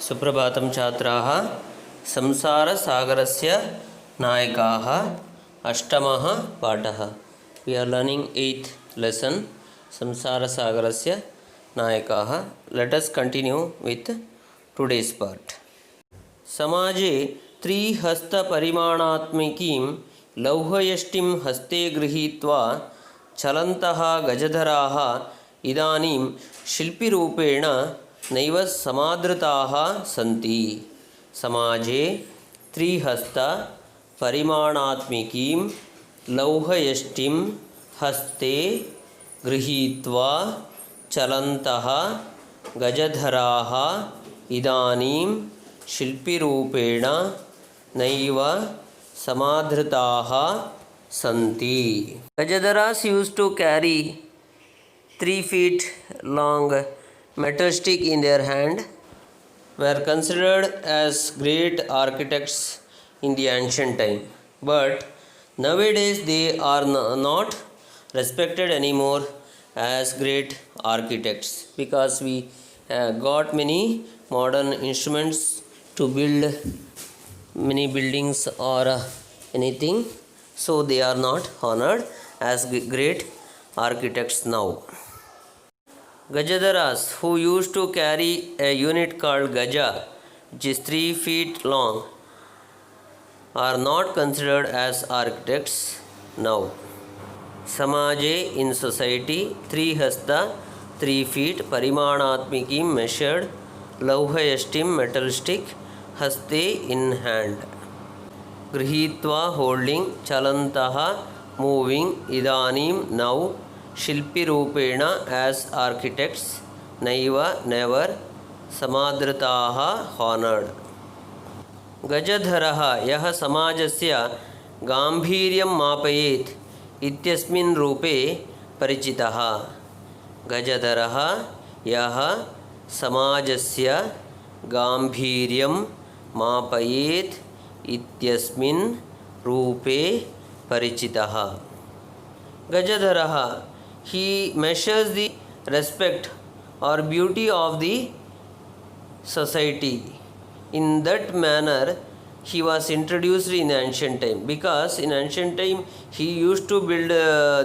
सुप्रभातं छात्राः। संसारसागरस्य नायकाः अष्टमः पाठः। We are learning 8th lesson संसारसागरस्य नायकाः. Let us continue with today's part. समाजे त्रिहस्तपरिमाणात्मिकीं लौहयष्टिं हस्ते गृहीत्वा चलन्तः गजधराः इदानीं शिल्पिरूपेण नैव समादृताः सन्ति. समाजे त्रिहस्तपरिमाणात्मिकीं लौहयष्टिं हस्ते गृहीत्वा चलन्तः गजधराः इदानीं शिल्पिरूपेण नैव समादृताः सन्ति. Gajadharas used to carry 3 feet long metal stick in their hand, were considered as great architects in the ancient time. But nowadays they are not respected anymore as great architects, because we got many modern instruments to build many buildings or anything, so they are not honored as great architects now. Gajadharas, who used to carry a unit called Gaja, which is 3 feet long, are not considered as architects now. Samaje, in society, Trihasta, 3 feet, Parimanatmikim, measured, Lauhayashtim, metal stick, Haste, in hand. Grihitva, holding, Chalantaha, moving, Idanim, now, Shilpi Rupena, as architects, Naiva, never, Samadritaha, honored. Gajadharaha, Yaha Samajasya, Gambhiryam Mapayet, Ityasmin Rupe, Parichitaha. Gajadharaha, Yaha Samajasya, Gambhiryam Mapayet, Ityasmin Rupe, Parichitaha. Gajadharaha, he measures the respect or beauty of the society. In that manner, he was introduced in ancient time, because in ancient time he used to build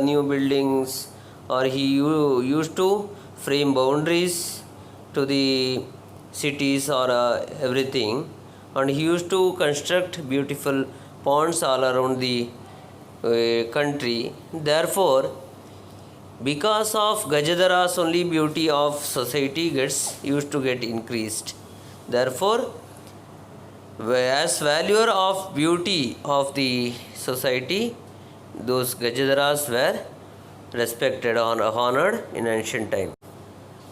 new buildings, or he used to frame boundaries to the cities or everything, and he used to construct beautiful ponds all around the country. Therefore, because of Gajadhara's only, beauty of society used to get increased. Therefore, as valuer of beauty of the society, those Gajadharas were respected or honored in ancient time.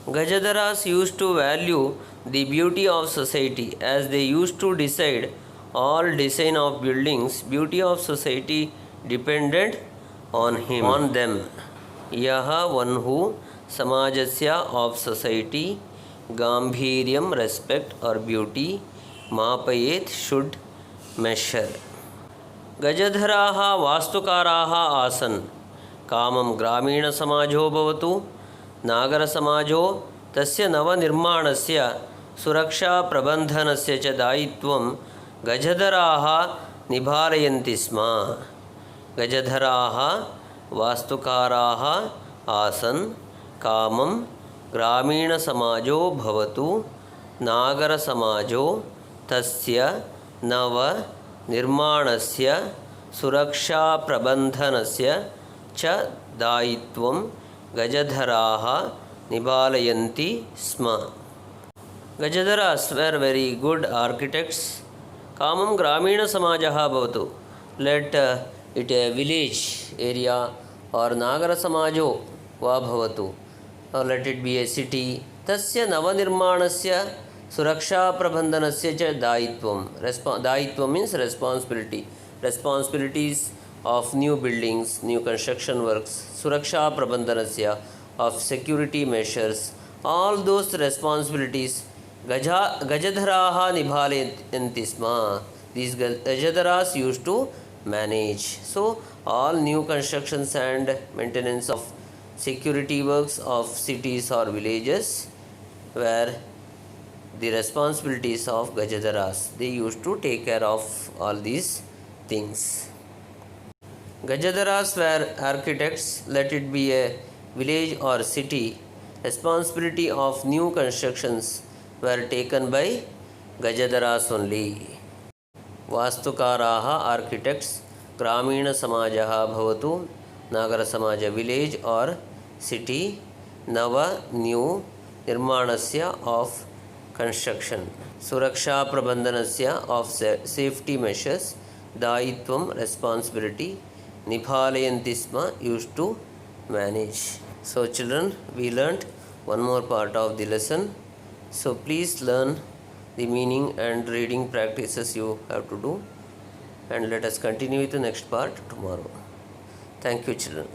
Gajadharas used to value the beauty of society, as they used to decide all design of buildings. Beauty of society depended on them. Yaha, one who, Samajasya, of society, Gambhiryam, respect or beauty, Mapayet, should measure. Gajadharaha Vastukaraha Asan, Kamam Gramina Samajo Bhavatu, Nagara Samajo, Tasya Nava Nirmanasya, Suraksha Prabandhanasya cha Daitvam, Gajadharaha Nibharayanti Sma. Gajadharaha Vastukaraha Asan, Kamam Gramina Samajo Bhavatu, Nagara Samajo, Tasya Nava Nirmanasya, Suraksha Prabandhanasya cha Daitvam, Gajadharaha Nibhalayanti Sma. Gajadharas were very good architects. Kamam Gramina Samajaha Bhavatu, let it a village area, or Nagara Samajo va Bhavatu, or let it be a city. Tasya Navanirmanasya Suraksha Prabandhanasya cha Daitvam. Daitvam means responsibility. Responsibilities of new buildings, new construction works. Suraksha Prabandhanasya, of security measures. All those responsibilities Gajadharaha Nibhalayanti Sma. These Gajadharas used to manage. So all new constructions and maintenance of security works of cities or villages were the responsibilities of Gajadharas. They used to take care of all these things. Gajadharas were architects, let it be a village or city. Responsibility of new constructions were taken by Gajadharas only. वास्तुकाराः architects ग्रामीणसमाजः भवतु नागरसमाज village और city नव new निर्माणस्य of construction सुरक्षा प्रबंधनस्य of safety measures दायित्वं रेस्पांसिबिलिटी निपालयन्ति स्म used to manage. So children, we learnt one more part of the lesson. So please learn the meaning and reading practices you have to do, and let us continue with the next part tomorrow. Thank you children.